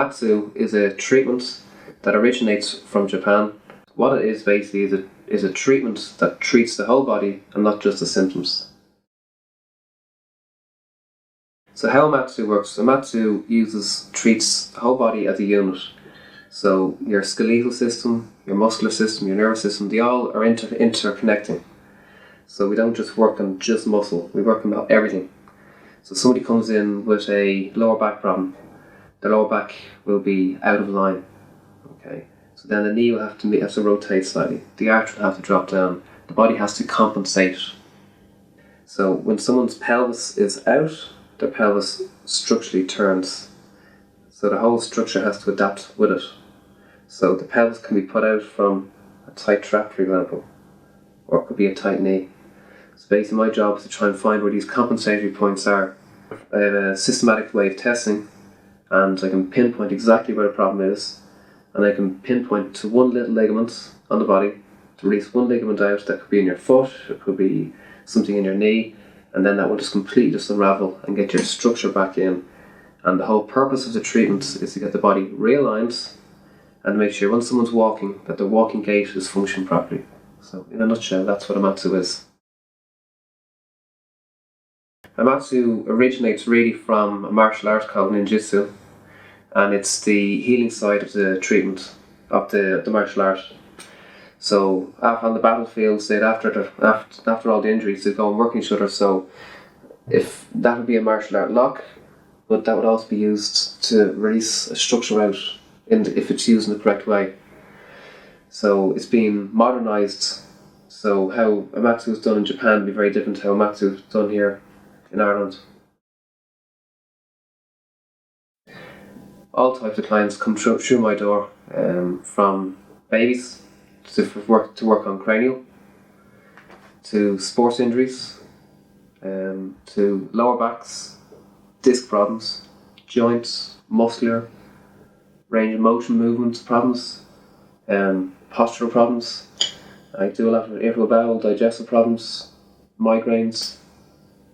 Amatsu is a treatment that originates from Japan. What it is basically is a treatment that treats the whole body and not just the symptoms. So how Amatsu works, Amatsu treats the whole body as a unit. So your skeletal system, your muscular system, your nervous system, they all are interconnecting. So we don't just work on just muscle, we work on everything. So somebody comes in with a lower back problem, the lower back will be out of line. Okay. So then the knee will have to rotate slightly, the arch will have to drop down, the body has to compensate. So when someone's pelvis is out, their pelvis structurally turns. So the whole structure has to adapt with it. So the pelvis can be put out from a tight trap, for example, or it could be a tight knee. So basically my job is to try and find where these compensatory points are. I have a systematic way of testing, and I can pinpoint exactly where the problem is, and I can pinpoint to one little ligament on the body to release one ligament out. That could be in your foot, it could be something in your knee, and then that will just completely unravel and get your structure back in. And the whole purpose of the treatment is to get the body realigned and make sure when someone's walking that their walking gait is functioning properly. So in a nutshell, that's what Amatsu is. Amatsu originates really from a martial art called ninjutsu, and it's the healing side of the treatment of the martial art. So on the battlefields, after all the injuries, they'd go and work on each other. So if that would be a martial art lock, but that would also be used to release a structure out if it's used in the correct way. So it's been modernised. So how Amatsu is done in Japan would be very different to how Amatsu is done here in Ireland. All types of clients come through my door, from babies to work on cranial, to sports injuries, to lower backs, disc problems, joints, muscular, range of motion movement problems, postural problems. I do a lot of irritable bowel, digestive problems, migraines.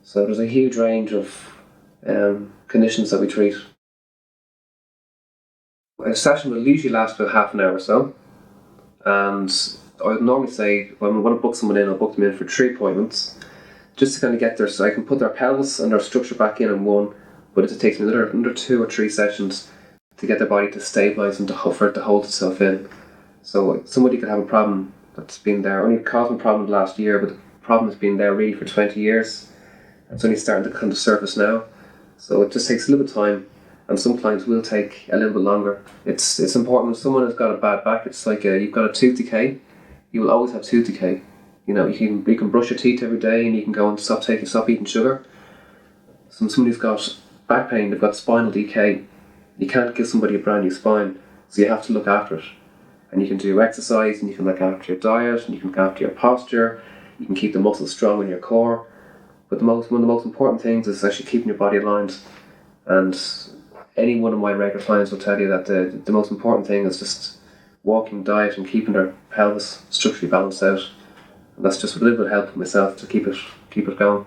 So there's a huge range of conditions that we treat. A session will usually last about half an hour or so, and I would normally say when I want to book someone in, I'll book them in for 3 appointments, just to kind of get there, so I can put their pelvis and their structure back in one, but it takes me another 2 or 3 sessions to get their body to stabilise and for it to hold itself in. So somebody could have a problem that's been there, only caused a problem last year, but the problem has been there really for 20 years. It's only starting to come to surface now. So it just takes a little bit of time, and some clients will take a little bit longer. It's important when someone has got a bad back, it's like you've got a tooth decay, you will always have tooth decay. You know, you can brush your teeth every day and you can go and stop eating sugar. So when somebody's got back pain, they've got spinal decay, you can't give somebody a brand new spine, so you have to look after it. And you can do exercise, and you can look after your diet, and you can look after your posture, you can keep the muscles strong in your core. But one of the most important things is actually keeping your body aligned. And any one of my regular clients will tell you that the most important thing is just walking, diet, and keeping their pelvis structurally balanced out. And that's just a little bit of help with myself to keep it going.